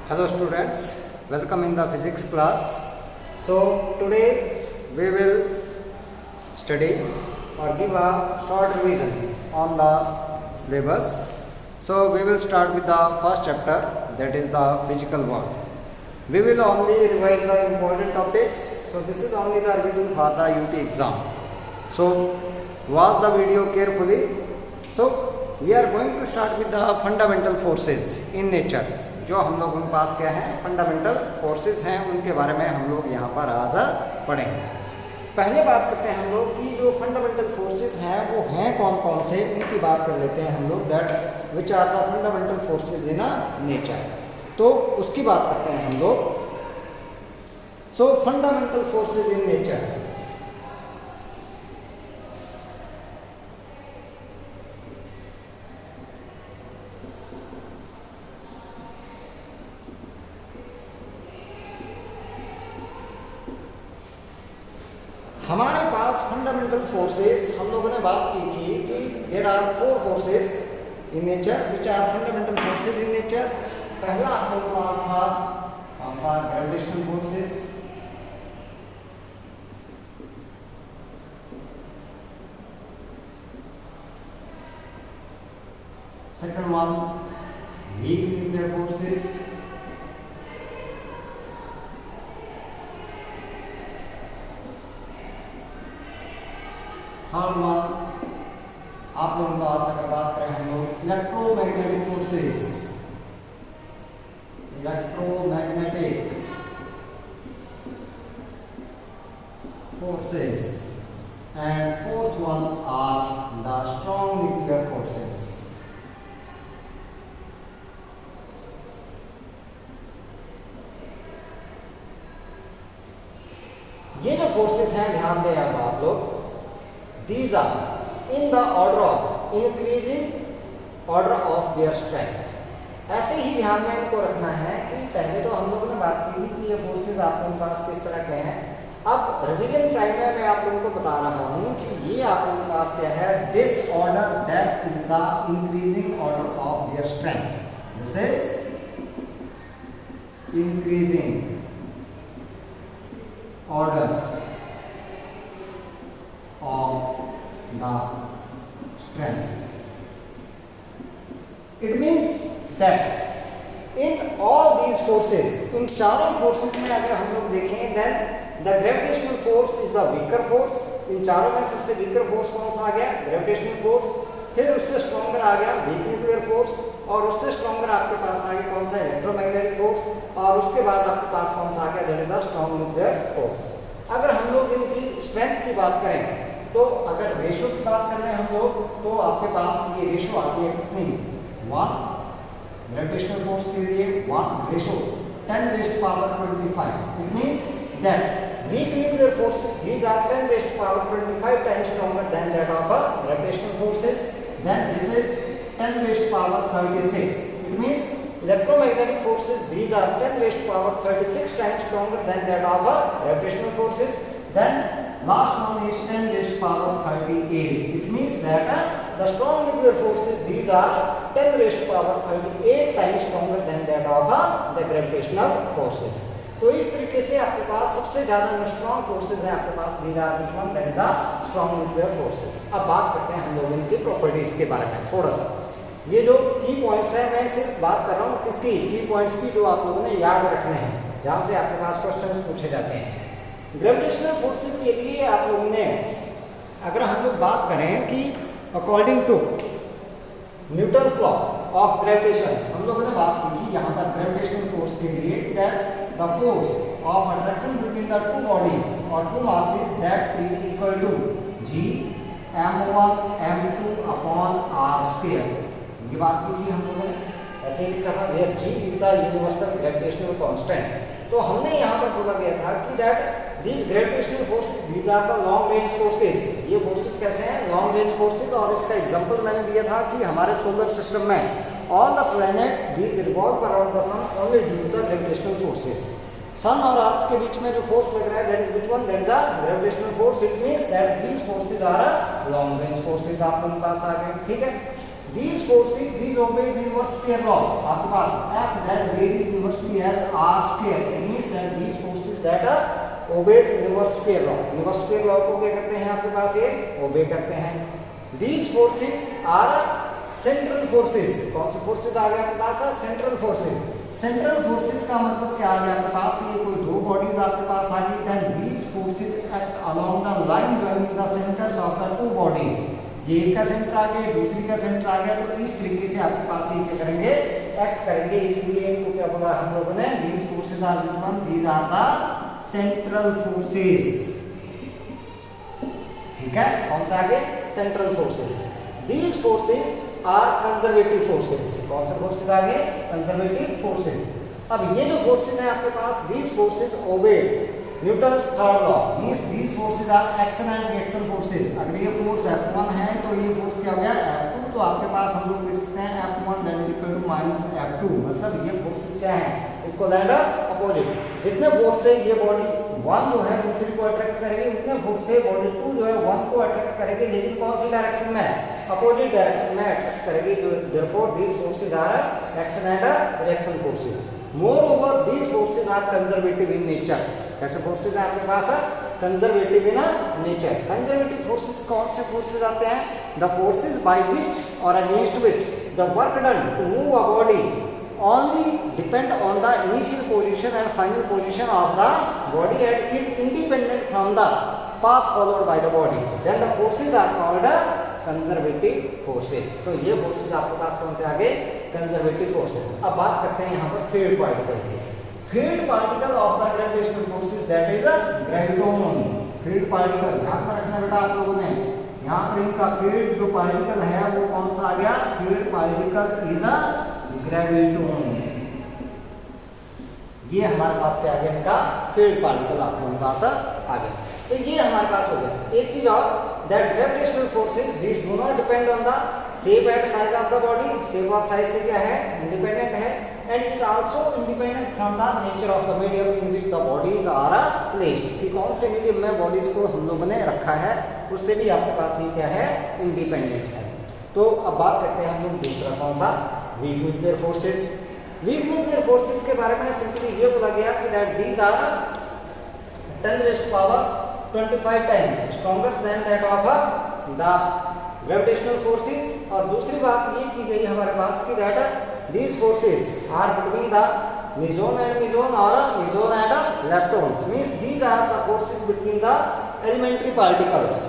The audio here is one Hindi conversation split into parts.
Hello students, welcome in the physics class. So today we will study or give a short revision on the syllabus. So we will start with the first chapter, that is the physical world. We will only revise the important topics. So this is only the revision for the UT exam. So watch the video carefully. So we are going to start with the fundamental forces in nature. जो हम लोगों के पास क्या है, फंडामेंटल फोर्सेस हैं, उनके बारे में हम लोग यहाँ पर आज पढ़ेंगे। पहले बात करते हैं हम लोग कि जो फंडामेंटल फोर्सेस हैं वो हैं कौन कौन से, उनकी बात कर लेते हैं हम लोग। That which are the fundamental forces in nature, तो उसकी बात करते हैं हम लोग। So fundamental forces in nature, हमारे पास फंडामेंटल फोर्सेस हम लोगों ने बात की थी कि there are four forces in nature which are fundamental forces in nature. पहला आप लोगों के पास था कौन सा, gravitational forces. Second one weak nuclear forces. Third one आप लोगों के पास अगर बात करें हम लोग electromagnetic forces, electromagnetic forces. And fourth one are the strong nuclear forces. ये जो फोर्सेस हैं, ध्यान दें अब आप लोग, these are in the order of increasing order of their strength। ऐसे ही ध्यान में इनको रखना है कि पहले तो हम लोगों ने बात की थी कि ये फोर्सेस आपके पास किस तरह के हैं। अब रिवीजन टाइम में मैं आप लोगों को बता रहा हूँ कि ये आप लोगों के पास क्या है, this order that is the increasing order of their strength. This is increasing order of the strength. It means that in all these forces, in चारों forces में अगर हम लोग देखें, then the gravitational force is the weaker force। इन चारों में सबसे weaker force कौन सा आ गया, gravitational force। फिर उससे stronger आ गया weak nuclear force, और उससे stronger आपके पास आ गया कौन सा, electromagnetic force, और उसके बाद आपके पास कौन सा आ गया, that is the strong nuclear force। अगर हम लोग इनकी strength की बात करें तो अगर रेशो की बात कर रहे हैं हम लोग, तो आपके पास ये रेशो आती है कितनी, 1 ग्रेविटेशनल फोर्स के लिए 1 ratio 10⁻25। It means that weak nuclear forces, these are 10⁻25 times stronger than that of gravitational forces. Then this is 10⁻36। It means electromagnetic forces, these are 10⁻36 times stronger than that of gravitational forces। Then last one is 10⁻38। It means that the strong nuclear forces, these are 10⁻38 times stronger than that of the gravitational forces। तो इस तरीके से आपके पास सबसे ज्यादा जो स्ट्रॉन्ग फोर्सेस हैं आपके पास, these are which one, that is the strong nuclear forces। अब बात करते हैं हम लोग इनकी प्रॉपर्टीज के बारे में थोड़ा सा। ये जो की पॉइंट्स हैं, मैं सिर्फ बात कर रहा हूँ किसकी, की पॉइंट्स की, जो आप लोगों ने याद रखने हैं, जहाँ से आपके पास क्वेश्चंस पूछे जाते हैं। ग्रेविटेशनल फोर्सेस के लिए आप लोगों ने अगर हम लोग बात करें कि according to Newton's law of gravitation, हम लोगों ने बात की थी यहाँ पर ग्रेविटेशनल फोर्स के लिए, that the force of attraction between the two bodies और two masses that is equal to G m1 m2 upon r square. ये बात की थी हम लोगों ने, ऐसे ही लिखा था, where g is the universal gravitational constant. तो हमने यहाँ पर बोला गया था कि that these gravitational forces, these are the long range forces। ये फोर्सेस कैसे हैं, लॉन्ग रेंज फोर्सेस। और इसका एग्जांपल मैंने दिया था कि हमारे सोलर सिस्टम में all the planets these revolve around the sun only due to the gravitational forces. Sun और अर्थ के बीच में जो फोर्स लग रहा है, that is which one, that is the gravitational force. It means that these forces are long range forces. आप लोगों के पास आ गए, ठीक है। These forces, these obeys inverse square law. आपके पास F that varies inversely as R square. It means that these forces that obeys inverse square law. Inverse square law को क्या करते हैं आपके पास ये obey करते हैं. These forces are central forces. कौन से forces आ गए आपके पास? Central forces. Central forces का मतलब क्या आ गया आपके पास? ये कोई दो bodies आपके पास आ गई. Then these forces act along the line joining the centers of the two bodies. ये एक का सेंटर आ गया, दूसरी का सेंटर आ गया, तो इस तरीके से आपके पास ये क्या करेंगे, एक्ट करेंगे. इसलिए इनको क्या बोला हम लोगों ने, these forces are which one? These are the central forces. ठीक है, कौन सा आगे? Central forces. These forces are conservative forces. कौन से forces आगे? Conservative forces. अब ये जो forces हैं आपके पास, these forces obey Newton's third law. Means these forces are action and reaction forces. अगर ये फोर्स F1 है तो ये फोर्स क्या हो गया? F2. तो आपके पास हम लोग लिख सकते हैं F1 that is equal to minus F2. मतलब ये फोर्सेस क्या है? Equal and opposite. जितने फोर्स से ये बॉडी 1 जो है दूसरी को अट्रैक्ट करेगी, उतने फोर्स से बॉडी 2 जो है 1 को अट्रैक्ट करेगी, लेकिन कौन सी डायरेक्शन में? अपोजिट डायरेक्शन में अट्रैक्ट करेगी. Therefore these forces are action and reaction forces. Moreover these forces are conservative in nature. कैसे फोर्सेज हैं आपके पास? Conservative in nature. Conservative forces कौन से फोर्सेज आते हैं? द फोर्सेज बाय विच और against which the work done to move a body only depend on the initial position and final position of the body and is independent from the path followed by the body. Then the forces are called conservative forces. तो ये फोर्सेज आपके पास कौन से आ गए? Conservative forces. अब बात करते हैं यहाँ पर फील्ड पार्टिकल की. Field particle of the gravitational forces that is a graviton. Field particle ध्यान में रखना बेटा आप लोगों ने. यहाँ पर इनका फील्ड जो पार्टिकल है वो कौन सा आ गया? Field particle is a graviton. ये हमारे पास क्या आ गया? इनका फील्ड पार्टिकल आप लोगों के पास आ गया. तो ये हमारे पास हो गया. एक चीज और, that gravitational forces this do not depend on the shape and size of the body. Shape और साइज से क्या है? इंडिपेंडेंट है. And it also independent from the nature of the medium in which the bodies are placed. कि कौन से मीडियम में बॉडीज को हम लोगों ने रखा है, उससे भी आपके पास ये क्या है? इंडिपेंडेंट है. तो अब बात करते हैं हम लोग दूसरा कौन सा? Weak nuclear forces. Weak nuclear forces के बारे में सिंपली ये बोला गया कि that these are 10⁻25 times stronger than that of the gravitational forces. और दूसरी बात ये की गई हमारे पास कि that these forces are between the meson and meson or meson and leptons. Means these are the forces between the elementary particles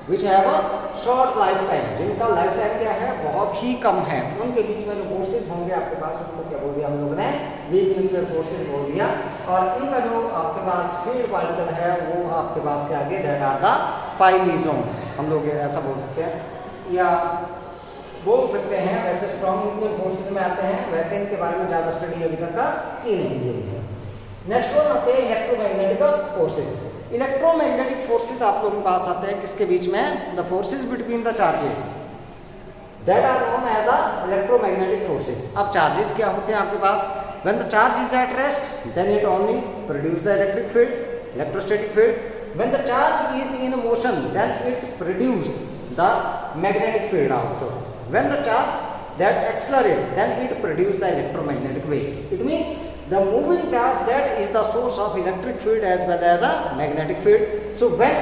which have a short lifetime. जिनका लाइफ टाइम क्या है? बहुत ही कम है. उनके बीच में जो फोर्सेज होंगे आपके पास, उनको क्या बोल दिया हम लोगों ने? वीक न्यूक्लियर फोर्सेज बोल दिया. और इनका जो आपके पास फील्ड पार्टिकल है वो आपके पास क्या आगे? दैट आर द पाई मेसोन्स. हम लोग ऐसा बोल सकते हैं या बोल सकते हैं. वैसे स्ट्रॉन्ग न्यूक्लियर फोर्सेज में आते हैं, वैसे इनके बारे में ज़्यादा स्टडी अभी तक का की नहीं गई है. नेक्स्ट वन आते हैं इलेक्ट्रोमैग्नेटिक फोर्सेज. इलेक्ट्रोमैग्नेटिक फोर्सेज आप लोगों के पास आते हैं किसके बीच में? The forces between the charges that are known as the electromagnetic forces. अब चार्जेस क्या होते हैं आपके पास? When the charge is at rest then it only produce the electric field, electrostatic field. When the charge is in motion then it produce the magnetic field also. When the charge that accelerates, then it produces the electromagnetic waves. It means the moving charge that is the source of electric field as well as a magnetic field. So when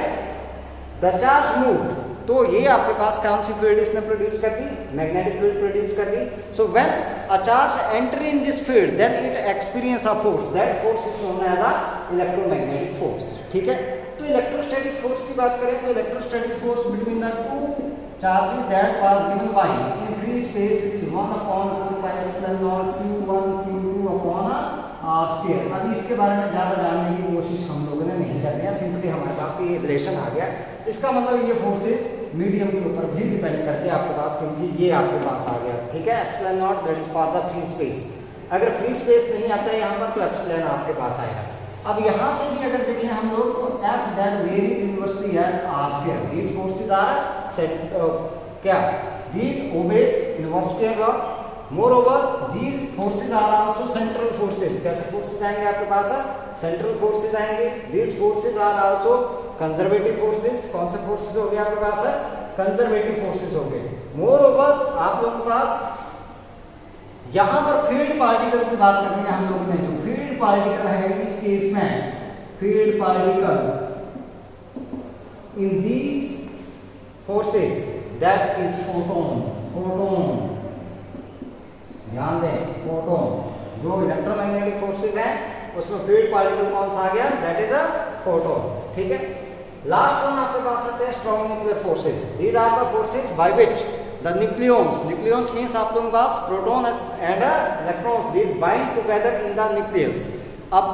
the charge moved, तो ये आपके पास कौन सी फील्ड इसने प्रोड्यूस कर दी? मैग्नेटिक फील्ड प्रोड्यूस कर दी. So when a charge enter in this field then it experience a force. That force is known as a electromagnetic force. ठीक है. तो इलेक्ट्रोस्टैटिक फोर्स की बात करें तो electrostatic force between the two charges that was given by in free space is 1/4πε0 q1 q2 upon r square. अभी इसके बारे में ज़्यादा जानने की कोशिश हम लोगों ने नहीं कर रहे हैं. सिंपली हमारे पास ये रिलेशन आ गया. इसका मतलब ये फोर्सेस मीडियम के ऊपर भी डिपेंड करते हैं आपके पास, क्योंकि ये आपके पास आ गया. ठीक है. ε0 that is for the free space. अगर फ्री स्पेस नहीं आता है यहाँ पर तो ε आपके पास आएगा. अब यहाँ से भी अगर देखें हम लोग तो F that varies inversely as R square. These forces are क्या? These obeys inverse square law. Moreover, these forces are also central forces. कैसे forces आएंगे आपके पास? Central forces आएंगे. These forces are also conservative forces. कौन से forces हो गए आपके पास? कंजर्वेटिव फोर्सेस हो गए। मोर ओवर आप लोगों के पास यहां पर फील्ड पार्टिकल की बात करनी है हम लोगों ने। जो फील्ड पार्टिकल है इस केस में, field particle in these forces that is photon. Photon ध्यान दें, फोटोन जो इलेक्ट्रोमैग्नेटिक फोर्सेस हैं उसमें फील्ड पार्टिकल कौन सा आ गया, दैट इज अ फोटोन। ठीक है। लास्ट वन आपके पास आते हैं strong nuclear forces. These are the forces by which the nucleons, nucleons means आप लोगों के पास proton and electrons, these bind together in the nucleus. अब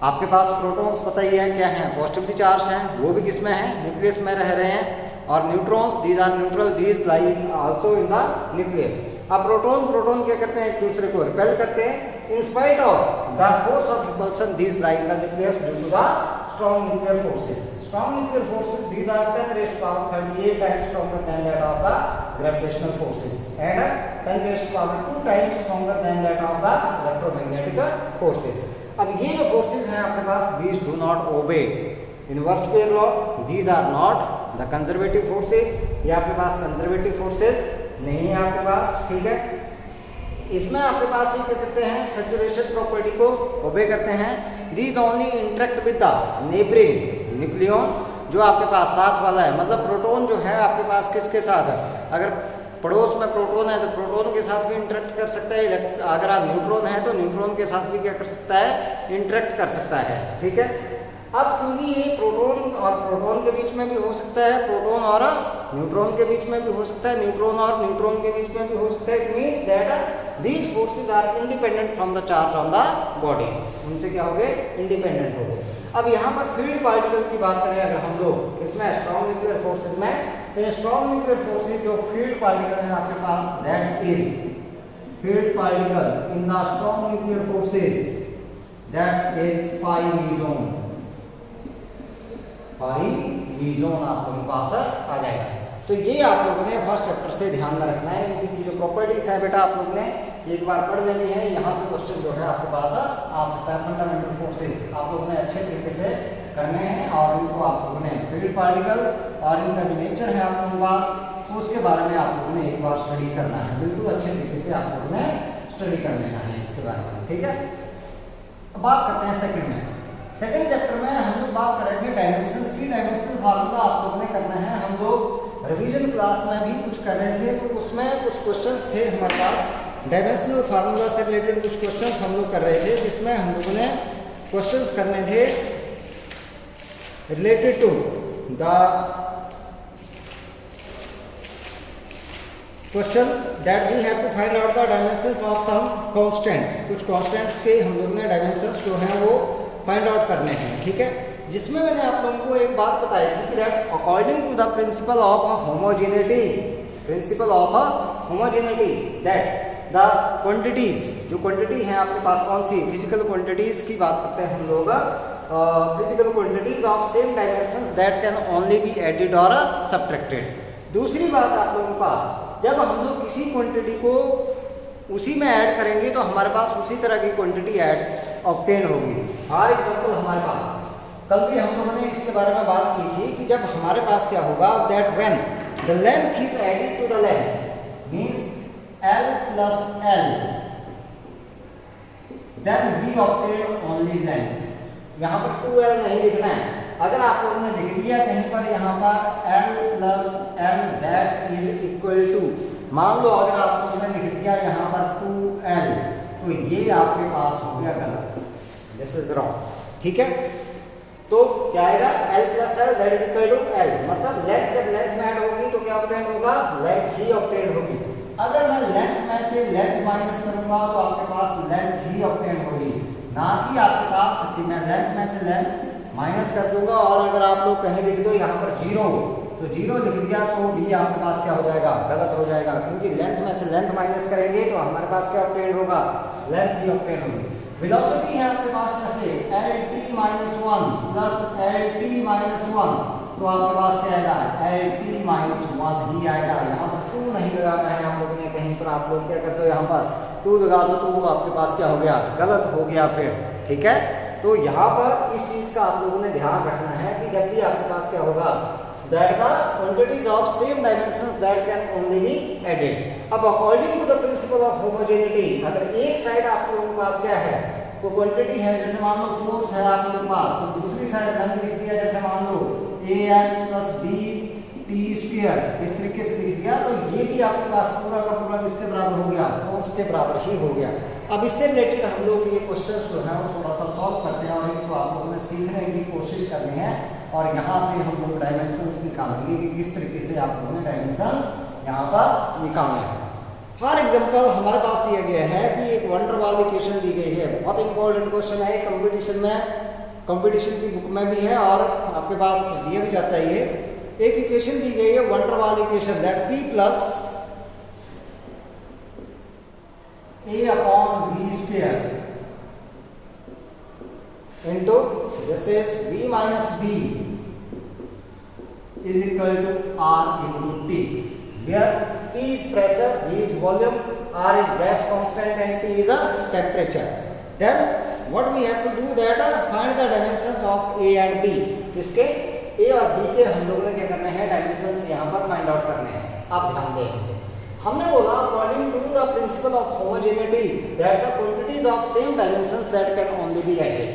आपके पास प्रोटॉन्स पता ही है क्या हैं, पॉजिटिवली चार्ज हैं, वो भी किसमें हैं, न्यूक्लियस में रह रहे हैं। और neutrons, these are neutral, these lie also in the nucleus. अब प्रोटॉन क्या करते हैं, एक दूसरे को रिपेल करते हैं। In spite of the force of repulsion these lie in the nucleus due to the strong nuclear forces. Strong nuclear forces, these are 10 raised to power 38 times stronger than that of the gravitational forces and 10 raised to power 2 times stronger than that of the electromagnetic forces. अब ये जो forces हैं आपके पास, these do not obey inverse square law, these are not the conservative forces। ये आपके पास conservative forces नहीं है आपके पास, ठीक है। इसमें आपके पास ये क्या करते हैं, saturation property को obey करते हैं। These only interact with the neighboring nucleon जो आपके पास साथ वाला है, मतलब प्रोटॉन जो है आपके पास किसके साथ है, अगर पड़ोस में प्रोटॉन है तो प्रोटॉन के साथ भी इंटरेक्ट कर सकता है। अगर आप न्यूट्रॉन है तो न्यूट्रॉन के साथ भी क्या कर सकता है, इंटरेक्ट कर सकता है। ठीक है। अब क्योंकि ये प्रोटॉन और प्रोटॉन के बीच में भी हो सकता है, प्रोटॉन और न्यूट्रॉन के बीच में भी हो सकता है, न्यूट्रॉन और न्यूट्रॉन के बीच में भी हो सकता है। It means that these forces are independent from the charge on the bodies. उनसे क्या हो गए, इंडिपेंडेंट हो गए। अब यहाँ पर फील्ड पार्टिकल की बात करें अगर हम लोग इसमें स्ट्रॉन्ग न्यूक्लियर फोर्सेस में, तो स्ट्रॉन्ग न्यूक्लियर फोर्सेस जो फील्ड पार्टिकल है आपके पास, that is field particle in the strong nuclear forces that is pi meson. Pi meson आप लोगों के पास आ जाएगा। तो ये आप लोगों ने फर्स्ट चैप्टर से ध्यान में रखना है। इनकी जो प्रॉपर्टीज है बेटा आप लोगों ने एक बार पढ़ लेनी है। यहाँ से क्वेश्चन जो है आपके पास आ सकता है। फंडामेंटल फोर्सेस आप लोगों ने अच्छे तरीके से करने हैं और इनको आप लोगों ने फील्ड पार्टिकल और इनका जो नेचर है आप लोगों के पास, तो उसके बारे में आप लोगों ने एक बार स्टडी करना है। बिल्कुल अच्छे तरीके से आप लोगों ने स्टडी कर लेना है इसके बारे में, ठीक है। अब बात करते हैं सेकंड में। सेकंड चैप्टर में हम लोग बात कर रहे थे डायमेंशंस की। डायमेंशनल फार्मूला आप लोगों ने करना है। हम लोग रिवीजन क्लास में भी कुछ कर रहे थे, तो उसमें कुछ क्वेश्चंस थे हमारे पास डायमेंशनल फार्मूला से रिलेटेड। कुछ क्वेश्चंस हम लोग कर रहे थे जिसमें हम लोगों ने क्वेश्चंस करने थे related to the question that we have to find out the dimensions of some constant. कुछ कांस्टेंट्स के हम लोगों ने डायमेंशंस जो हैं वो फाइंड आउट करने हैं, ठीक है। जिसमें मैंने आप लोगों को एक बात बताई थी कि that according to the principle of homogeneity, principle of homogeneity, that the quantities, जो क्वांटिटी है आपके पास कौन सी, फिजिकल क्वांटिटीज की बात करते हैं हम लोग, physical quantities of same dimensions that can only be added और सब्ट्रैक्टेड। दूसरी बात आप लोगों के पास, जब हम लोग किसी क्वांटिटी को उसी में ऐड करेंगे तो हमारे पास उसी तरह की क्वांटिटी ऐड ऑब्टेन होगी। फॉर एग्जांपल हमारे पास कल भी हम लोगों ने इसके बारे में बात की थी कि जब हमारे पास क्या होगा, that when the length is added to the length means L plus L, then we obtain only length। यहाँ पर 2L नहीं लिखना है। अगर आप लोगों ने लिख दिया कहीं पर यहाँ पर L plus M that is equal to, मान लो अगर आप लोगों ने लिख दिया यहाँ पर 2L, तो ये आपके पास हो गया गलत, दिस इज रॉन्ग, ठीक है। तो क्या आएगा, L plus L that is equal to L, मतलब लेंथ जब लेंथ में ऐड होगी तो क्या ऑब्टेन होगा, लेंथ ही ऑब्टेन होगी। अगर मैं लेंथ में से लेंथ माइनस करूंगा तो आपके पास लेंथ ही ऑब्टेन होगी, ना कि आपके पास कि मैं लेंथ में से लेंथ माइनस कर दूंगा। और अगर आप लोग कहीं लिख दो यहाँ पर 0, तो 0 लिख दिया तो भी आपके पास क्या हो जाएगा, गलत हो जाएगा, क्योंकि लेंथ में से लेंथ माइनस करेंगे तो हमारे पास क्या ऑब्टेन होगा, लेंथ ही ऑब्टेन होगी। वेलोसिटी है आपके पास जैसे LT-1 प्लस LT-1, तो आपके पास क्या आएगा, LT-1 ही आएगा। यहाँ पर 2 नहीं लगाना है आप लोगों ने, कहीं पर आप लोग क्या करते हो यहाँ पर 2 लगा दो तो वो आपके पास क्या हो गया, गलत हो गया फिर, ठीक है। तो यहाँ पर इस चीज़ का आप लोगों ने ध्यान रखना है कि जब भी आपके पास क्या होगा, that the quantities of same dimensions that can only be added. अब according to the principle of homogeneity, अगर एक साइड आप लोगों के पास क्या है, कोई क्वांटिटी है, जैसे मान लो फोर्स है आप लोगों के पास, तो दूसरी साइड मैंने लिख दिया, जैसे मान लो ax plus b t square, इस तरीके से लिख दिया, तो ये भी आपके पास पूरा का पूरा किसके बराबर हो गया, फोर्स के बराबर ही हो गया। अब इससे रिलेटेड हम लोग ये क्वेश्चंस जो है वो थोड़ा सा सॉल्व करते हैं, और इनको आप लोगों ने सीखने की कोशिश करनी है, और यहाँ से हम लोग डायमेंशंस निकालेंगे कि किस तरीके से आप लोगों ने डायमेंशंस यहाँ पर निकालने हैं। फॉर एग्जांपल हमारे पास दिया गया है कि एक वंडर वॉल इक्वेशन दी गई है, बहुत इंपॉर्टेंट क्वेश्चन है, कंपटीशन में, कंपटीशन की बुक में भी है और आपके पास दिया भी जाता है। ये एक इक्वेशन दी गई है wonder wall equation, that p plus a upon b square into this is b minus b is equal to r into t, where p is pressure, b is volume, r is gas constant and t is a temperature. Then what we have to do that find the dimensions of a and b. इसके a और b के हम लोगों ने क्या करना है, डायमेंशंस यहाँ पर फाइंड आउट करने हैं। आप ध्यान दें, हमने बोला according to the principle of homogeneity that the quantities of same dimensions that can only be added.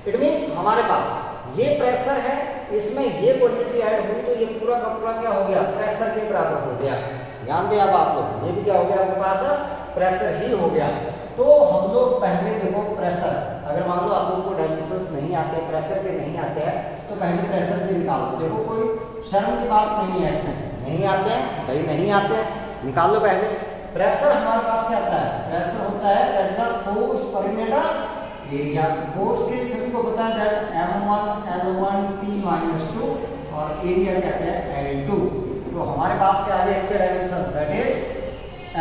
It means हमारे पास ये प्रेशर है, इसमें ये क्वांटिटी ऐड हुई तो ये पूरा का पूरा क्या हो गया, प्रेशर के बराबर हो गया। ध्यान दें अब आप लोग, ये भी क्या हो गया आपके पास, प्रेशर ही हो गया। तो हम लोग पहले देखो प्रेशर, अगर मान लो आप लोगों को डायमेंशंस नहीं आते, प्रेशर के नहीं आते हैं, तो पहले प्रेशर के निकालो। देखो कोई शर्म की बात नहीं है इसमें, नहीं आते हैं भाई, नहीं आते हैं, निकाल लो पहले। प्रेशर हमारे पास क्या आता है, प्रेशर होता है दैट इज द फोर्स पर मीटर एरिया। फोर्स के सभी को पता है that m1 L1 T minus 2 और एरिया क्या है L2। तो हमारे पास क्या आ गया इसके dimensions, that is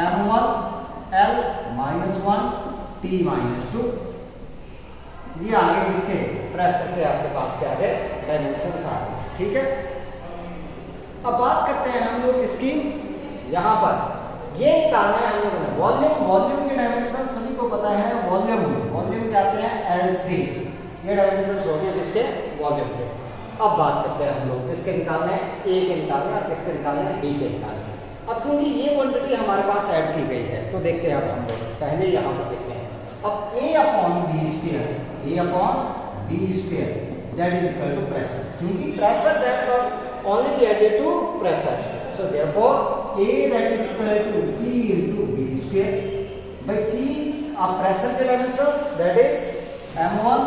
m1 L minus 1 T minus 2। ये आ गए किसके, प्रेशर के आपके पास क्या है डायमेंशंस आ गए, ठीक है। अब बात करते हैं हम लोग इसकी, यहाँ पर ये निकालना है हम लोगों ने वॉल्यूम। वॉल्यूम के डायमेंशन सभी को पता है, वॉल्यूम क्या आते हैं L3, ये डायमेंशन हो गए किसके, वॉल्यूम के। अब बात करते हैं हम लोग किसके निकालने हैं, A के निकालने हैं और किसके निकालने हैं, B के निकालने हैं। अब क्योंकि ये क्वांटिटी हमारे पास ऐड की गई है तो देखते हैं अब हम लोग पहले यहाँ पर देखते हैं। अब A upon B square, A upon B square that is equal to pressure, क्योंकि pressure that only be added to pressure, so therefore A that is equal to P into B square by P of pressure के dimensions that is M1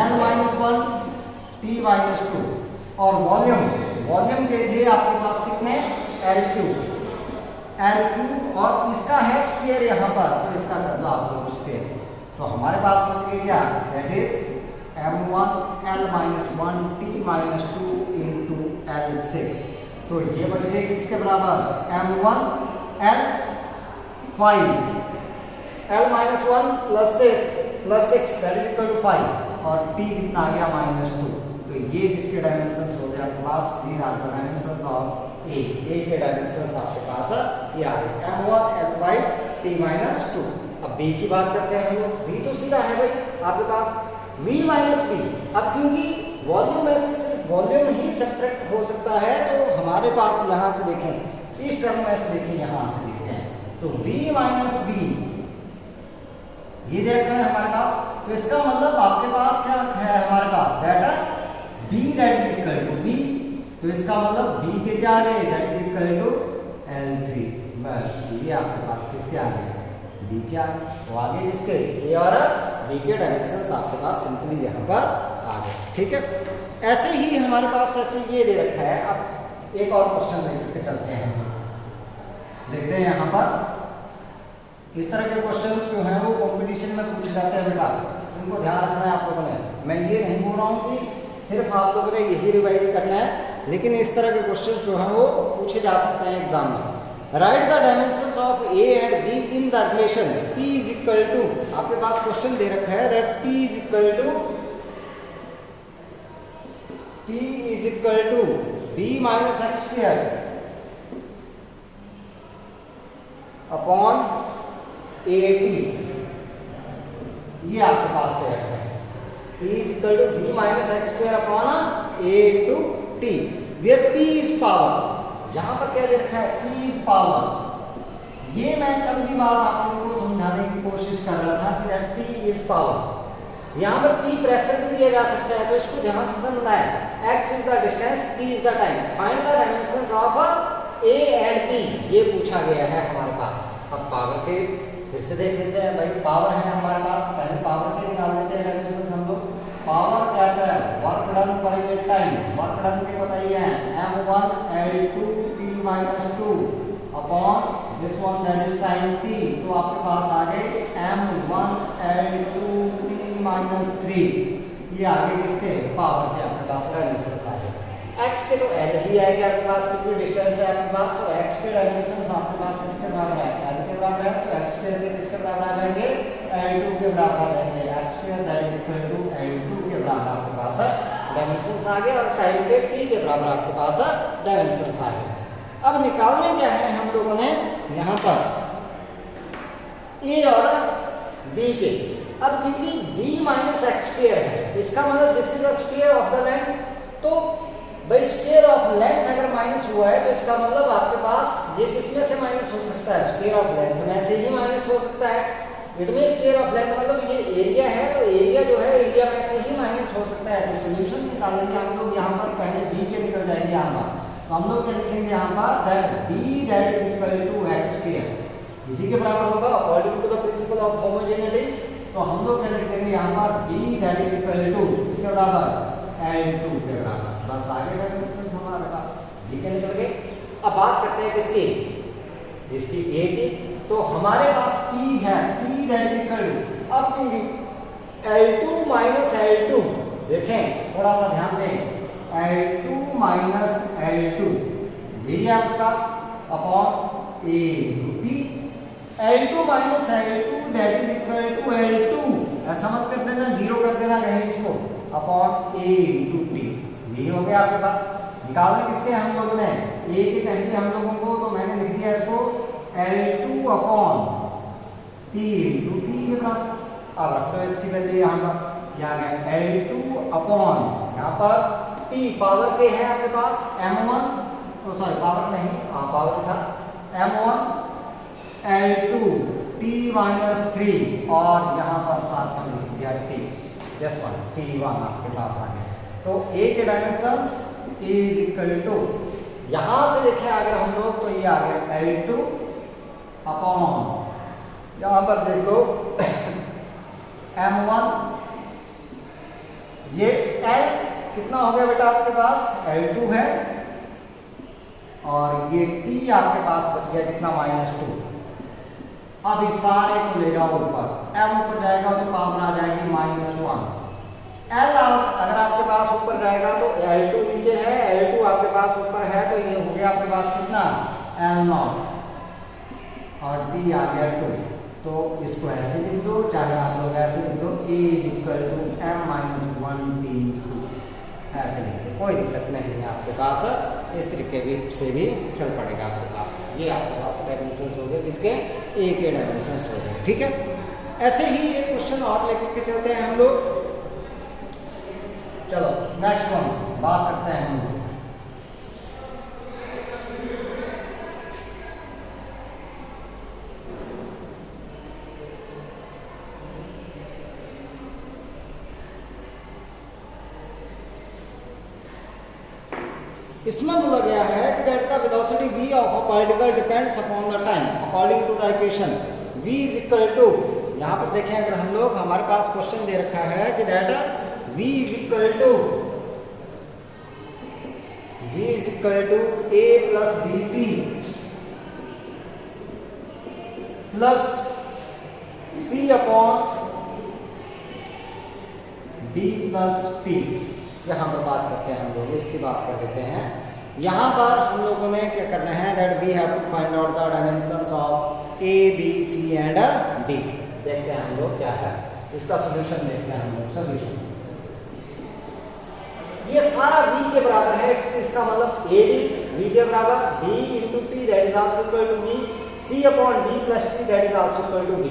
L minus 1 T minus 2 और वॉल्यूम के थे आपके पास कितने L2 और इसका है स्क्वायर यहाँ पर, तो इसका कर दो आप लोग स्क्वायर, तो हमारे पास बच गया क्या, that is M1 L minus 1 T minus 2 into L6। तो ये बच गए किसके बराबर, m1 L5 L minus 1 plus 6 that is equal to 5 और t कितना आ गया -2। तो ये किसके डायमेंशंस हो गया class, these are the dimensions of A के डायमेंशंस आपके पास ये आ गए m1 L5 t minus 2। अब B की बात करते हैं हम लोग, B तो सीधा है भाई आपके पास V minus B। अब क्योंकि वॉल्यूम में से सिर्फ वॉल्यूम ही सब्ट्रैक्ट हो सकता है, तो हमारे पास यहाँ से देखें, इस टर्म में से देखें, यहाँ से देखते हैं, तो B माइनस बी ये दे रखा है हमारे पास, तो इसका मतलब आपके पास क्या है हमारे पास, that B that is equal to B, तो इसका मतलब B के क्या आ गए, that is equal to L3। बस ये आपके पास किसके आ गए, B के आ गए, तो आगे किसके A और B के डायमेंशंस आपके पास सिंपली यहाँ पर आ गए, ठीक है। ऐसे ही हमारे पास ऐसे ये दे रखा है। अब एक और क्वेश्चन देख के चलते हैं, देखते हैं यहाँ पर इस तरह के क्वेश्चंस जो हैं वो कंपटीशन में पूछे जाते हैं बेटा, इनको ध्यान रखना है आप लोगों ने। मैं ये नहीं बोल रहा हूँ कि सिर्फ आप लोगों ने यही रिवाइज करना है, लेकिन इस तरह के क्वेश्चन जो हैं वो पूछे जा सकते हैं एग्जाम में। Write the dimensions of A and B in the relation P is equal to, आपके पास क्वेश्चन दे रखा है that P is equal to B minus x square upon AT, ये आपके पास दे रखा है P is equal to B minus x square upon A into t, where p is power. यहाँ पर क्या दे रखा है, पी इज पावर। ये मैं कल की बात आप लोगों को समझाने की कोशिश कर रहा था कि दैट पी इज पावर। यहाँ पर पी प्रेशर भी दिया जा सकता है, तो इसको ध्यान से समझना है। X is the distance, T is the time, find the dimensions of A and P, ये पूछा गया है हमारे पास। अब पावर के फिर से देख लेते हैं, भाई पावर है हमारे पास, पहले पावर के निकाल लेते हैं डायमेंशंस हम लोग। पावर क्या आता है, work done per unit time, work done के पता ही है m1 L2 t-2 upon this one that is time t, तो आपके पास आ गए m1 L2 t-3, ये आगे किसके, पावर के आपके पास डायमेंशंस आ गए। x के तो l ही आएगा आपके पास, कितनी डिस्टेंस है आपके पास, तो x के डायमेंशंस आपके पास किसके बराबर है, l के बराबर है, तो x स्क्वायर के किसके बराबर आ जाएंगे, L2 के बराबर आ जाएंगे। x square that is equal to L2 के बराबर आपके पास डायमेंशंस आ गए, और टाइम के t के बराबर आपके पास डायमेंशंस आ गए। अब निकालने क्या है हम लोगों ने यहाँ पर a और b के। अब क्योंकि b माइनस एक्स स्क्वायर है, इसका मतलब this is the square of the length, तो भाई स्क्वायर ऑफ लेंथ अगर माइनस हुआ है तो इसका मतलब आपके पास ये किसमें से माइनस हो सकता है, स्क्वायर ऑफ लेंथ में से ही माइनस हो सकता है। It mean square of length मतलब ये एरिया है, तो एरिया जो है एरिया में से ही माइनस हो सकता है। तो सोल्यूशन निकालेंगे हम लोग यहाँ पर, पहले b के निकल जाएंगे यहाँ पर, तो हम लोग क्या लिखेंगे यहाँ पर, that b that is equal to x square, इसी के बराबर होगा according to the principle of homogeneity. तो हम लोग क्या लिख देंगे यहाँ पर, b that is equal to इसके बराबर L2 के बराबर, बस आगे डायमेंशंस हमारे पास ठीक है निकल गए। अब बात करते हैं किसकी, इसकी a की, तो हमारे पास p है, p that is equal to, अब क्योंकि L2 माइनस L2, देखें थोड़ा सा ध्यान दें, L2 माइनस L2 यही है आपके पास upon a t, L2 minus L2 that is equal to L2, ऐसा मत कर देना, जीरो कर देना कहीं इसको, अपॉन a इंटू टी, यही हो गया आपके पास। निकालने किसके हम लोगों ने, a के चाहिए हम लोगों को, तो मैंने लिख दिया इसको L2 upon p into T के बराबर। अब रख दो इसकी वैल्यू यहाँ पर, यहाँ गया L2 अपॉन यहाँ पर p पावर के है आपके पास m1, तो सॉरी पावर नहीं, हाँ पावर था, m1 L2 t-3 और यहाँ पर साथ में लिख दिया t, यस वन t1 आपके पास आ गया। तो a के dimensions a is equal to, यहाँ से देखें अगर हम लोग, तो ये आ गया L2 अपॉन, यहाँ पर देख लो m1, ये l कितना हो गया बेटा आपके पास, L2 है, और ये t आपके पास बच गया कितना, -2। अब इस सारे को ले जाओ ऊपर, m ऊपर जाएगा तो पावर आ जाएगी -1, l अगर आपके पास ऊपर जाएगा तो L2 नीचे है, L2 आपके पास ऊपर है, तो ये हो गया आपके पास कितना, L0, और t आ गया 2। तो इसको ऐसे लिख दो, चाहे आप लोग ऐसे लिख दो, a is equal to m-1t2, ऐसे लिख दो, कोई दिक्कत नहीं है आपके पास, इस तरीके भी से भी चल पड़ेगा आपके पास। ये आपके पास डायमेंशंस हो गए, इसके a के डायमेंशंस हो गए, ठीक है। ऐसे ही एक क्वेश्चन और लेकर के चलते हैं हम लोग। चलो नेक्स्ट वन बात करते हैं हम लोग। इसमें बोला गया है कि that the velocity v of a particle depends upon the time according to the equation v is equal to, यहाँ पर देखें अगर हम लोग, हमारे पास क्वेश्चन दे रखा है कि that v is equal to a plus dt plus c upon d plus t। यहाँ पर बात करते हैं हम लोग, इसकी बात कर लेते हैं। यहाँ पर हम लोगों ने क्या करना है, that we have to find out the dimensions of a b c and d। देखते हैं हम लोग क्या है इसका सोल्यूशन, देखते हैं हम लोग सोल्यूशन। ये सारा v के बराबर है, इसका मतलब a b v के बराबर, b into t that is also equal to v, c upon d plus t that is also equal to v।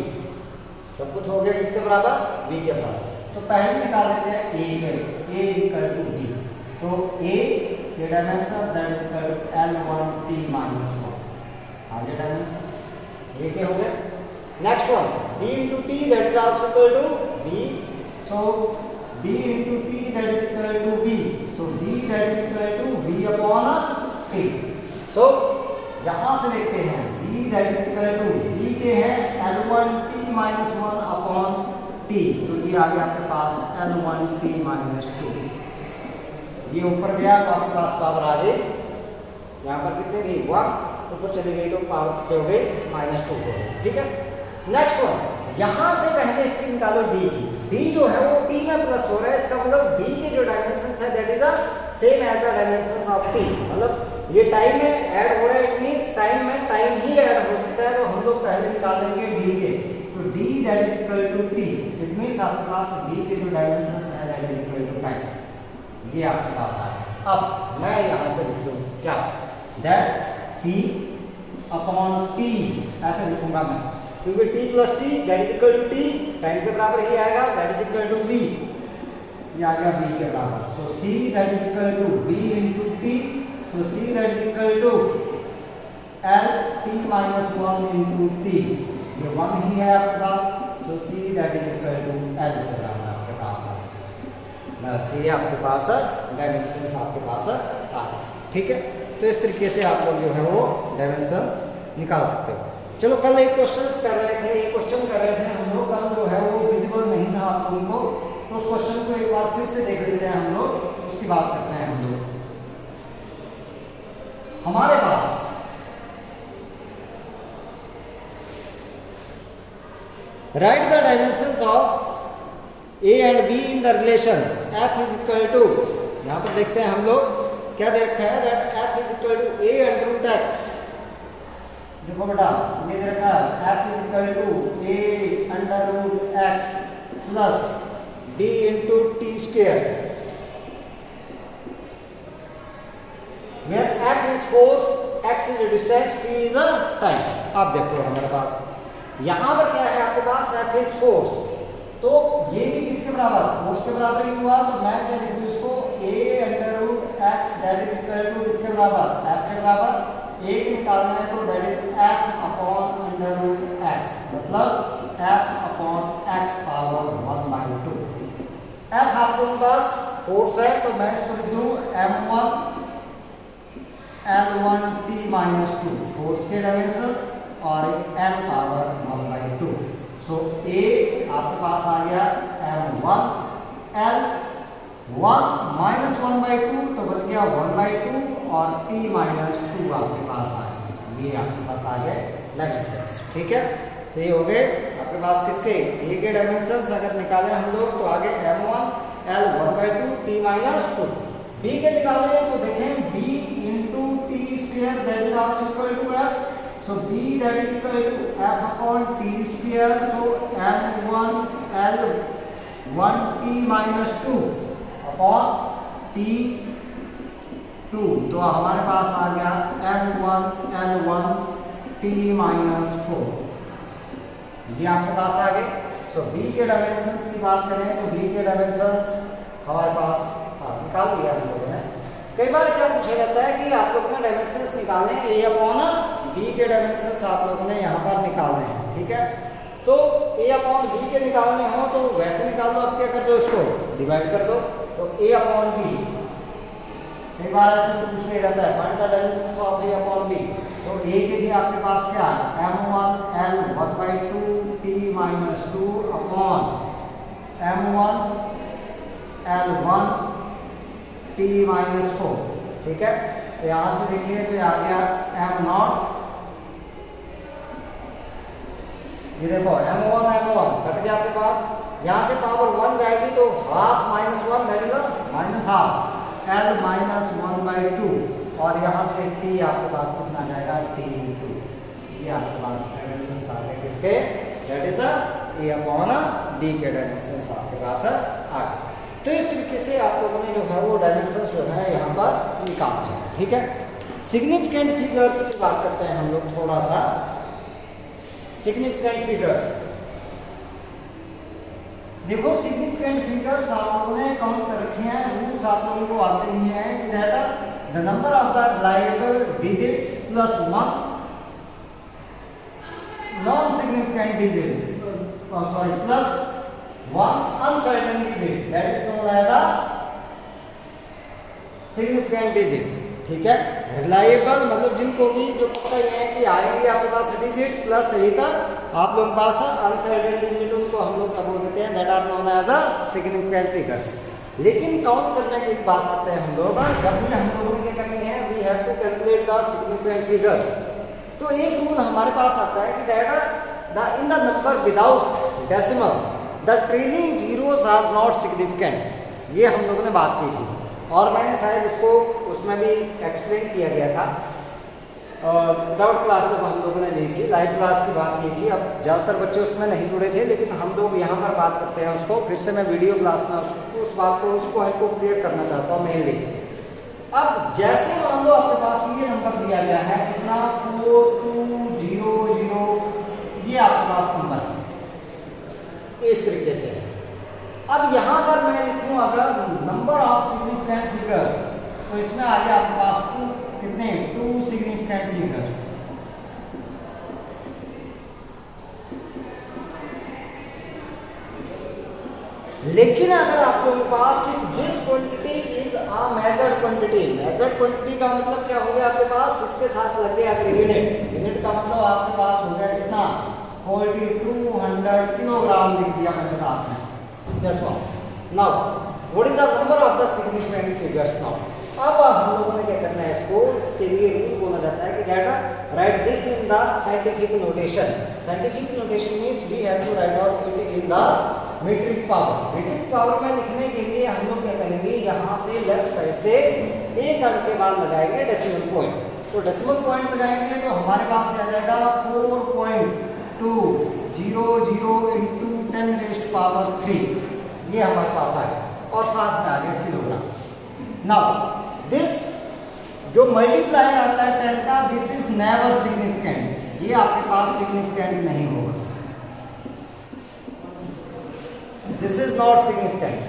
सब कुछ हो गया किसके बराबर, v के बराबर। तो पहले निकाल लेते हैं a के, a is equal to b, तो a के dimension that is equal to L1t minus 1। आगे डायमेंशन ये क्या हो गया। Next one b into t that is also equal to b, so b into t that is equal to b, so b that is equal to b upon t। So यहाँ से देखते हैं b that is equal to b के है L1t माइनस 1 अपॉन t, तो ये आ गया आपके पास L1t माइनस 2। ये ऊपर गया तो आपके पास पावर आ गई, यहाँ पर कितने गई 1, ऊपर चली गई तो पावर कितने हो गई -2 हो गई। ठीक है। नेक्स्ट वन, यहाँ से पहले इसकी निकालो d की। d जो है वो t में प्लस हो रहा है, इसका मतलब d के जो डायमेंशंस है that is the same as the dimensions of t, मतलब ये टाइम में ऐड हो रहा है, इट मींस टाइम में टाइम ही ऐड हो सकता है, तो हम लोग पहले निकाल लेंगे d के, तो d that is equal to t, it means आपके पास d के जो डायमेंशंस है that is equal to time, ये आपके पास आ गया। अब मैं यहाँ से लिख दूँ क्या, दैट c अपॉन t ऐसे लिखूंगा मैं, क्योंकि t plus t that is equal to t time के बराबर ही आएगा, that is equal to b, ये आ गया b के बराबर। So c that is equal to b into t, so c that is equal to l t minus 1 into t, ये 1 ही है आपके पास, so c that is equal to l के बराबर आपके पास आ गया। बस ये आपके पास डायमेंशंस आपके पास आ गए। ठीक है, तो इस तरीके से आप लोग जो है वो डायमेंशंस निकाल सकते हो। चलो कल एक क्वेश्चन कर रहे थे हम लोग, कल जो है वो विजिबल नहीं था आप लोगों को, तो उस क्वेश्चन को एक बार फिर से देख लेते हैं हम लोग, उसकी बात करते हैं हम लोग। हमारे पास right the dimensions of a and b in the relation f is equal to, यहाँ पर देखते हैं हम लोग क्या दे रखा है, that f is equal to a under root x। देखो बेटा ये दे रखा है f is equal to a under root x plus b into t square, where f is force, x is distance, t is time. अब देखो हमारे पास यहाँ पर क्या है आपके पास, f इज फोर्स, तो ये भी किसके बराबर, फोर्स के बराबर ही हुआ, तो मैं क्या लिख दूँ इसको a under root x that is equal to किसके बराबर, f के बराबर, a के निकालना है तो that is f upon under root x, मतलब f upon x power 1/2। f आप लोगों के पास फोर्स है तो मैं इसको लिख दूँ m1 L1t माइनस 2, फोर्स के डायमेंशंस, और l पावर 1/2। सो a आपके पास आ गया m1 L1 माइनस 1/2, तो बच गया 1/2, और t माइनस 2 आपके पास आ गया, ये आपके पास आ गए डायमेंशंस। ठीक है, तो ये हो गए आपके पास किसके, a के डायमेंशंस अगर निकाले हम लोग तो आगे m1 L1/2 t minus 2। b के निकाले तो देखें b into t square that is also equal to f, so b that is equal to f upon t square, so m1 L1t minus 2 upon t2, तो हमारे पास आ गया m1 L1t minus 4, ये आपके पास आ गए। सो b के डायमेंशंस की बात करें तो b के डायमेंशंस हमारे पास निकाल दिया हम लोगों ने। कई बार क्या पूछा जाता है कि आप लोगों ने डायमेंशंस निकालने हैं, a अपॉन b के डायमेंशंस आप लोगों ने यहाँ पर निकालने हैं। ठीक है, तो a अपॉन b के निकालने हो तो वैसे निकाल दो, आप क्या कर दो, इसको डिवाइड कर दो, तो a अपॉन b, कई बार ऐसे पूछ लिया जाता है find the dimensions of a upon b, तो a के लिए आपके पास क्या है m1 L1/2 t minus 2 upon m1 L1 t minus 4। ठीक है, तो यहाँ से देखिए तो आ गया m0, ये देखो m1 कट गया आपके पास, यहाँ से पावर 1 जाएगी तो half minus 1 that is minus half l minus 1/2, और यहाँ से t आपके पास कितना जाएगा t2, ये आपके पास डायमेंशंस आ गए किसके, that is a upon d के डायमेंशंस आपके पास आ गए। तो इस तरीके से आप लोगों ने जो है वो डायमेंशंस जो है यहाँ पर निकालते हैं। ठीक है, सिग्निफिकेंट फिगर्स की बात करते हैं हम लोग थोड़ा सा। सिग्निफिकेंट फिगर्स, देखो सिग्निफिकेंट फिगर्स आप लोगों ने काउंट कर रखे हैं, रूल्स आप लोगों को आते ही हैं कि that the number of the reliable digits plus 1 non significant digit, plus 1 uncertain digit, that is known as a significant digit. ठीक है, रिलायबल मतलब जिनको भी जो पक्का ये है कि आएंगे आपके पास डिजिट प्लस एक आप लोगों के पास अनसर्टेन डिजिट, उनको हम लोग क्या बोल देते हैं, that are known as a significant figures. लेकिन काउंट करने की बात करते हैं हम लोग, जब भी हम लोगों ने क्या करनी है, we have to calculate the significant figures. तो एक रूल हमारे पास आता है कि that in the number without decimal the trailing zeros are not significant. ये हम लोगों ने बात की थी और मैंने शायद उसको उसमें भी एक्सप्लेन किया गया था। डाउट क्लास जब हम लोगों ने ली थी, लाइव क्लास की बात की थी, अब ज़्यादातर बच्चे उसमें नहीं जुड़े थे, लेकिन हम लोग यहाँ पर बात करते हैं उसको, फिर से मैं वीडियो क्लास में उस बात को, उस पॉइंट को क्लियर करना चाहता हूँ मेनली। अब जैसे मान लो आपके पास ये नंबर दिया गया है कितना, 4200, ये आपके पास नंबर है इस तरीके से। अब यहाँ पर मैं लिखूँ अगर नंबर ऑफ सिग्निफिकेंट फिगर्स, तो इसमें आ गया आपके पास कितने, 2 सिग्निफिकेंट फिगर्स। लेकिन अगर आप लोगों के पास this quantity is a measured quantity, measured quantity का मतलब क्या हो गया आपके पास, इसके साथ लग गया अगर यूनिट, यूनिट का मतलब आपके पास हो गया कितना, 4200 किलोग्राम लिख दिया मैंने साथ में। Just one. Now, what is the number of the significant figures now? अब हम लोगों ने क्या करना है, इसको इसके लिए रूल बोला जाता है कि that right this in the scientific notation. Scientific notation means we have to write down it in the metric power. Metric power में लिखने के लिए हम लोग क्या करेंगे, यहाँ से लेफ्ट साइड से एक अंक के बाद लगाएंगे डेसिमल पॉइंट। तो डेसिमल पॉइंट लगाएंगे तो हमारे पास आ जाएगा 4.200 इंटू 10⁻³ ये हमारे पास आएगा, और साथ में आ गया किलोग्राम। नाउ दिस जो मल्टीप्लायर आता है 10 का, दिस इज नेवर सिग्निफिकेंट, ये आपके पास सिग्निफिकेंट नहीं होगा, दिस इज नॉट सिग्निफिकेंट।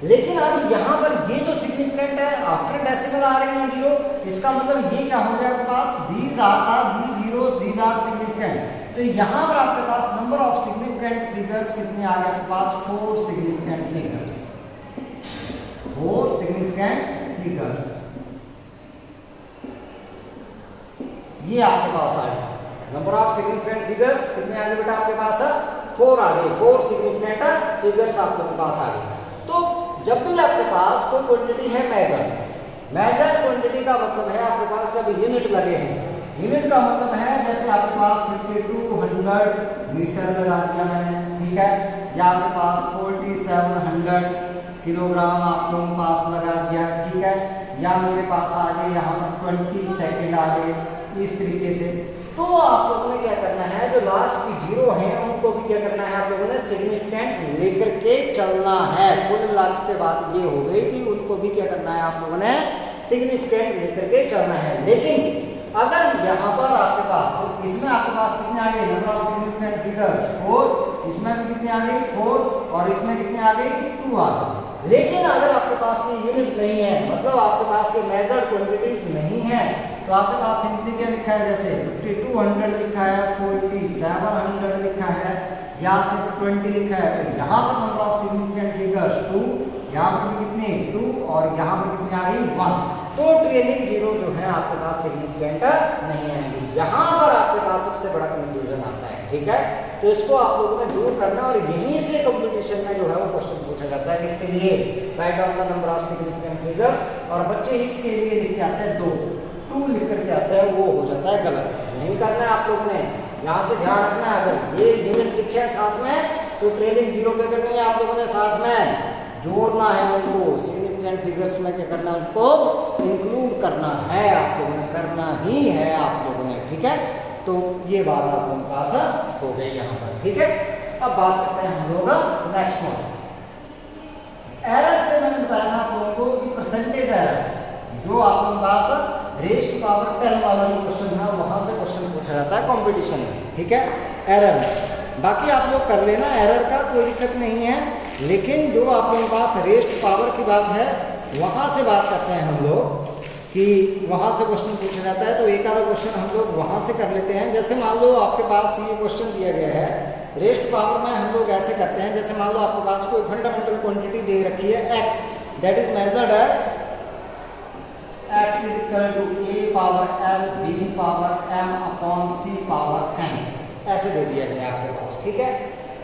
लेकिन अब यहाँ पर ये जो सिग्निफिकेंट है, आफ्टर डेसिमल आ रही है जीरो, इसका मतलब ये क्या हो गया आपके पास, these zeros these are significant. तो यहाँ पर आपके पास नंबर ऑफ सिग्निफिकेंट फिगर्स कितने आ गए आपके पास, 4 सिग्निफिकेंट फिगर्स, 4 सिग्निफिकेंट फिगर्स, ये आपके पास आ गए। नंबर ऑफ सिग्निफिकेंट फिगर्स कितने आ गए बेटा आपके पास, 4 आ गए, 4 सिग्निफिकेंट फिगर्स आपके पास आ गए। तो जब भी आपके पास कोई क्वांटिटी है मेजर्ड क्वांटिटी का मतलब है आपके पास जब यूनिट लगे हैं, यूनिट का मतलब है जैसे आपके पास 5200 मीटर लगा दिया मैंने, ठीक है, या आपके पास 4700 किलोग्राम आप लोगों के पास लगा दिया, ठीक है, या मेरे पास आ गए यहाँ पर 20 सेकेंड आ गए, इस तरीके से। तो आप लोगों ने क्या करना है, जो लास्ट की जीरो हैं उनको भी क्या करना है, आप लोगों ने सिग्निफिकेंट लेकर के चलना है। कुल मिलाकर के बात ये हो गई कि उनको भी क्या करना है, आप लोगों ने सिग्निफिकेंट लेकर के चलना है। लेकिन अगर यहाँ पर आपके पास, तो इसमें आपके पास कितने आ गए, नंबर ऑफ सिग्निफिकेंट फिगर्स 4, इसमें भी कितने आ गई 4, और इसमें कितने आ गई 2 आ गई। लेकिन अगर आपके पास ये यूनिट नहीं है, मतलब आपके पास ये मेजर्ड क्वांटिटीज नहीं है, तो आपके पास सिंपली क्या लिखा है, जैसे 5200 लिखा है, 4700 लिखा है, या सिर्फ 20 लिखा है, तो यहाँ पर नंबर ऑफ सिग्निफिकेंट फिगर्स 2, यहाँ पर भी कितने 2, और यहाँ पर कितने आ गई 1। तो ट्रेलिंग जीरो जो है आपके पास सिग्निफिकेंट नहीं आएंगे। यहाँ पर आपके पास सबसे बड़ा कंफ्यूजन आता है, ठीक है, तो इसको आप लोगों ने दूर करना, और यहीं से कंपटीशन में जो है वो क्वेश्चन पूछा जाता है, इसके लिए write down the number of significant figures, और बच्चे इसके लिए लिख के आते हैं 2 लिख करके आते हैं, वो हो जाता है गलत। नहीं करना है आप लोगों ने, यहाँ से ध्यान रखना है, अगर ये यूनिट लिखे हैं साथ में, तो ट्रेलिंग जीरो क्या करनी है आप लोगों ने, साथ में जोड़ना है उनको, सिग्निफिकेंट फिगर्स में क्या करना है, उनको इंक्लूड करना है, आप लोगों ने करना ही है आप लोगों ने, ठीक है। तो ये बात आप लोगों के पास हो गई यहाँ पर, ठीक है। अब बात करते हैं हम लोग नेक्स्ट वन। एरर से मैंने बताया था आप लोगों को कि परसेंटेज एरर, जो आप लोगों के पास रेज़ टू पावर 10 वाला जो क्वेश्चन था, वहाँ से क्वेश्चन पूछा जाता है कंपटीशन में, ठीक है, एरर। बाकी आप लोग कर लेना, एरर का कोई दिक्कत नहीं है, लेकिन जो आप लोगों के पास रेज़ टू पावर की बात है, वहाँ से बात करते हैं हम लोग कि वहाँ से क्वेश्चन पूछा जाता है, तो एक आधा क्वेश्चन हम लोग वहाँ से कर लेते हैं। जैसे मान लो आपके पास ये क्वेश्चन दिया गया है, रेस्ट पावर में हम लोग ऐसे करते हैं, जैसे मान लो आपके पास कोई फंडामेंटल क्वांटिटी दे रखी है x, that is measured as x is equal to a power l b power m upon c power n, ऐसे दे दिया गया आपके पास, ठीक है।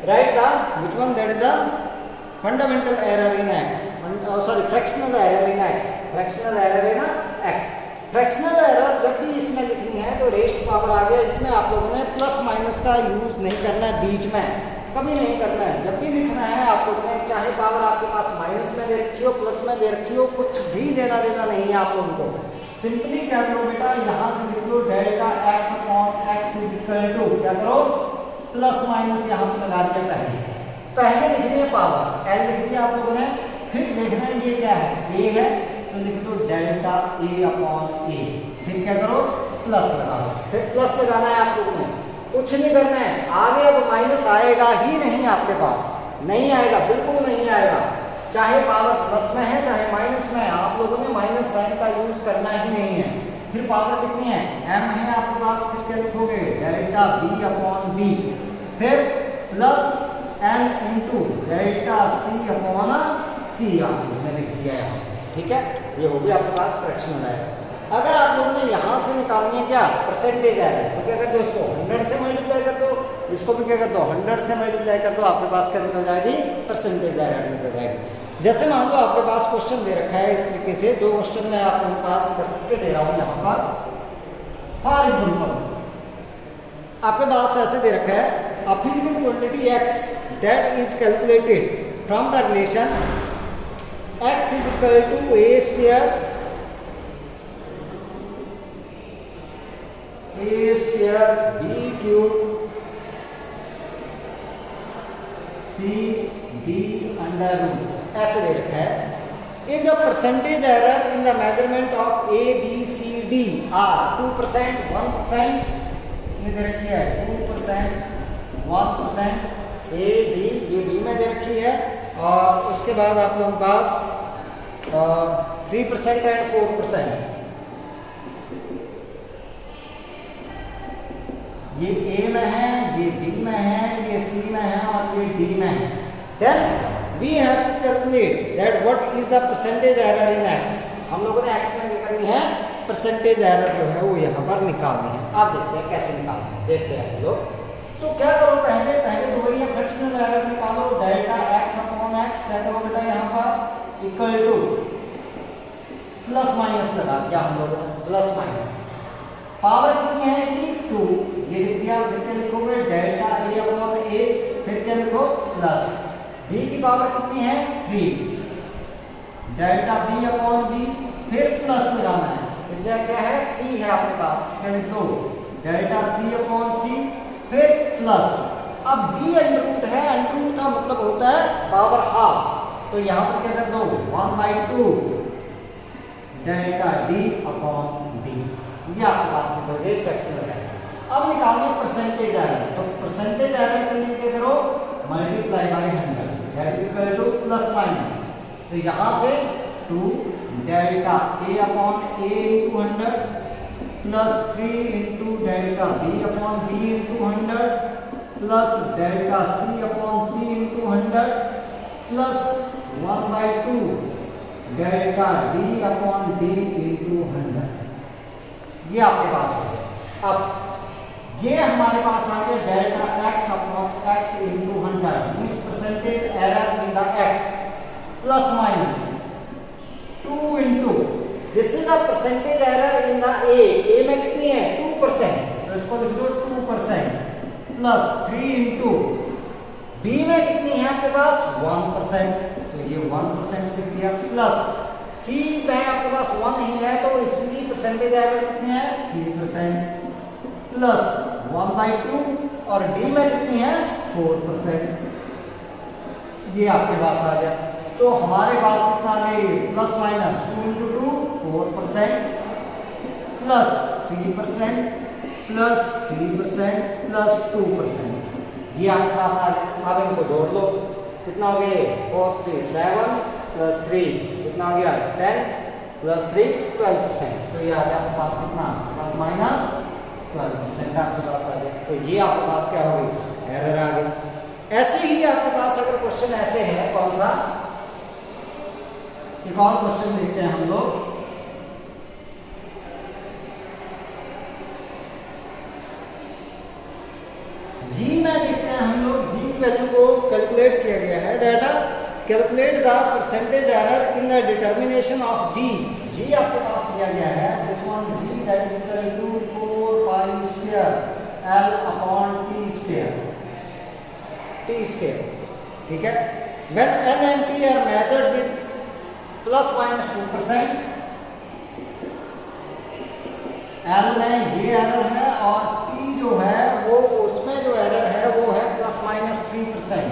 Right the which one, that is the fundamental error in x, sorry fractional error in x, fractional error in x। Fractional error जब भी इसमें लिखनी है तो रेस्ट पावर आ गया, इसमें आप लोगों ने प्लस माइनस का यूज नहीं करना है, बीच में कभी नहीं करना है। जब भी लिखना है आप लोगों ने, चाहे पावर आपके पास माइनस में दे रखी हो, प्लस में दे रखी हो, कुछ भी लेना देना नहीं है आप लोगों को। सिंपली क्या करो बेटा, यहाँ से लिख दो delta x upon x is equal to, क्या करो, प्लस माइनस यहाँ पे लगा दिया। पहले लिखनी है पावर l लिख दिया आप लोगों ने, फिर देखना है ये क्या है, a है, तो लिख दो डेल्टा a अपॉन a, फिर क्या करो, प्लस लगा दो, फिर प्लस लगाना है आप लोगों ने, कुछ नहीं करना है। आगे अब माइनस आएगा ही नहीं आपके पास, नहीं आएगा, बिल्कुल नहीं आएगा, चाहे पावर प्लस में है चाहे माइनस में है, आप लोगों ने माइनस साइन का यूज करना ही नहीं है। फिर पावर कितनी है, m है आपके पास, फिर क्या लिखोगे, डेल्टा b अपॉन b, फिर plus n into delta c upon c आपने लिख दिया यहाँ, ठीक है। ये हो गया आपके पास फ्रैक्शनल एरर। अगर आप लोगों ने यहाँ से निकालनी है क्या, परसेंटेज एरर, तो क्या कर दो, इसको 100 से मल्टीप्लाई कर दो, इसको भी क्या कर दो, 100 से मल्टीप्लाई कर दो, आपके पास क्या निकल जाएगी, परसेंटेज एरर निकल जाएगी। जैसे मान लो आपके पास क्वेश्चन दे रखा है इस तरीके से, दो क्वेश्चन मैं आपके पास करके दे रहा हूँ यहाँ पर। फॉर एग्जाम्पल आपके पास ऐसे दे रखा है, a physical quantity x that is calculated from the relation x is equal to a square b cube c d under root, ऐसे दे रखा है। If the percentage error in the measurement of a b c d are 2%, 1%, ये दे रखी है 2%, 1%, ए बी, ये बी में दे रखी है, और उसके बाद आप लोगों के पास 3% एंड 4%, ये ए में है, ये बी में है, ये सी में है और ये डी में है। Then we have to calculate that what is the percentage error in x. हम लोगों ने एक्स में क्या करनी है, परसेंटेज एरर जो है वो यहाँ पर निकालनी है। आप देखते हैं कैसे निकालते हैं, देखते हैं हम लोग। तो क्या करो, पहले तो वही है, फ्रैक्शनल एरर निकालो, डेल्टा x अपॉन x, क्या करो बेटा यहाँ पर इक्वल टू प्लस माइनस लगा दिया हम लोगों ने, प्लस माइनस, पावर कितनी है कि 2, ये लिख दिया, फिर क्या लिखोगे, डेल्टा a अपॉन a, फिर क्या लिखो, प्लस b की पावर कितनी है 3, डेल्टा b अपॉन b, फिर प्लस लगाना है, फिर क्या है, c है आपके पास, क्या लिख दो, डेल्टा c अपॉन c, फिर प्लस। अब b अंडर रूट है, अंडर रूट का मतलब होता है पावर हाफ, तो यहाँ पर क्या कर दो, 1/2 डेल्टा d अपॉन d, ये आपके पास निकल गया फ्रैक्शनल एरर। अब निकालना है परसेंटेज एरर, तो परसेंटेज एरर के लिए क्या करो, multiply by 100, that is equal to plus minus, तो यहाँ से 2 delta a upon a into 100 plus 3 into delta b upon b into 100 plus delta c upon c into 100 plus 1/2 delta d upon d into 100, ये आपके पास है। अब ये हमारे पास आ गया delta x upon x into 100, इस percentage error in the x plus minus 2 into, this is the percentage error in the ए में कितनी है 2%, तो इसको लिख दो 2%, प्लस 3 इंटू बी में कितनी है आपके पास 1%, तो ये 1% लिख दिया, प्लस सी में आपके पास 1 ही है, तो इसकी परसेंटेज एरर कितनी है 3%, प्लस 1/2, और डी में कितनी है 4%, ये आपके पास आ गया। तो हमारे पास कितना आ गया, plus minus 2 into 2 4%, plus 3%, plus 3%, plus 2%, ये आपके पास आ गया। अब इनको जोड़ लो, कितना हो गया 4 3 7 प्लस 3 कितना हो गया 10, प्लस 3 12%। तो ये आ गया आपके पास कितना, प्लस माइनस 12% आपके पास आ गया। तो ये आपके पास क्या हो गई, एरर आ गई। ऐसे ही आपके पास अगर क्वेश्चन ऐसे है, कौन सा, एक और क्वेश्चन देखते हैं हम लोग। जी में देखते हैं हम लोग, जी की वैल्यू को कैलकुलेट किया गया है। Data calculate the percentage error in the determination of g. G आपके पास दिया गया है, this one g that is equal to 4 pi square L upon T square, ठीक है। When L and T are measured with plus minus 2%, L में ये एरर है और टी जो है वो, उसमें जो एरर है वो है प्लस माइनस 3%।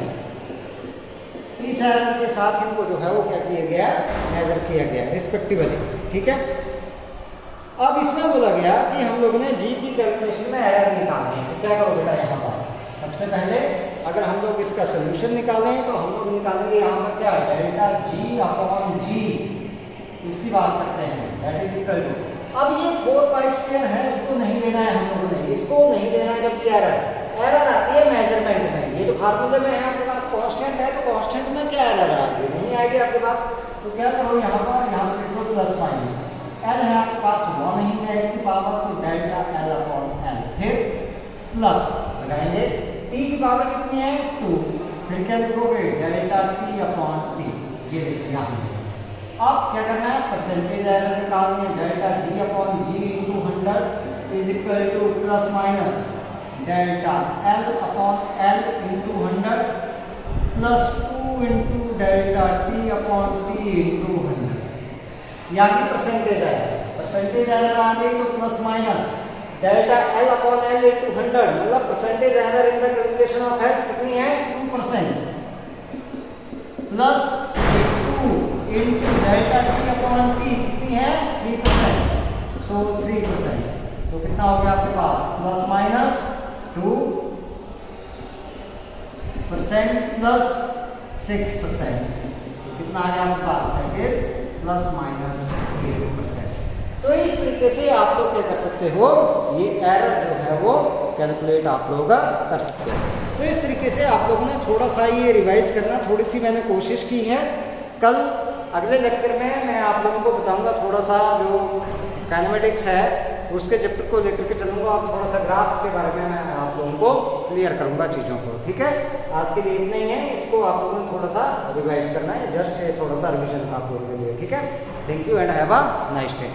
इस एरर के साथ इनको जो है वो क्या किया गया, मेजर किया गया रिस्पेक्टिवली, ठीक है। अब इसमें बोला गया कि हम लोग ने जी की कैलकुलेशन में एरर निकालनी है। तो क्या करो बेटा, यहाँ पर सबसे पहले अगर हम लोग इसका सोल्यूशन निकालें तो हम लोग निकालेंगे यहाँ पर क्या, डेल्टा जी अपॉन जी, इसकी बात करते हैं, दैट इज इक्वल टू, अब ये 4 पाई स्क्वायर है, इसको नहीं लेना है हम लोगों ने, इसको नहीं लेना है। जब एरर आती है मेजरमेंट में, ये जो फार्मूले में है आपके पास कांस्टेंट है, तो कांस्टेंट में क्या एरर आएगी, नहीं आएगी आपके पास। तो क्या करो, यहाँ पर लिख दो प्लस माइनस, एल है आपके पास 1 ही है, इसकी पावर तो डेल्टा एल अपॉन एल, फिर प्लस लगाएंगे, टी की पावर कितनी है 2, फिर क्या लिखोगे, डेल्टा टी अपॉन टी, ये लिख दिया हमने। अब क्या करना है, परसेंटेज एरर निकालनी है, delta g upon g into 100 is equal to plus minus delta l upon l into 100 plus 2 into delta t upon t into 100। यहाँ की परसेंटेज एरर आ गई, तो plus minus delta l upon l into 100, मतलब percentage error in the calculation of l कितनी है 2%, plus into delta t upon t कितनी है 3%, सो 3%। तो कितना हो गया आपके पास, प्लस माइनस 2% प्लस 6%, तो कितना आ गया आपके पास, दैट इज प्लस माइनस 8%। तो इस तरीके से आप लोग क्या कर सकते हो, ये एरर जो है वो कैलकुलेट आप लोग कर सकते हो। तो इस तरीके से आप लोगों ने थोड़ा सा ये रिवाइज करना, थोड़ी सी मैंने कोशिश की है। कल अगले लेक्चर में मैं आप लोगों को बताऊंगा थोड़ा सा जो काइनेमेटिक्स है उसके चैप्टर को लेकर के चलूँगा, और थोड़ा सा ग्राफ्स के बारे में मैं आप लोगों को क्लियर करूँगा चीज़ों को, ठीक है। आज के लिए इतना ही है, इसको आप लोगों ने थोड़ा सा रिवाइज करना है, जस्ट थोड़ा सा रिविजन था आप लोगों के लिए, ठीक है। Thank you and have a nice day.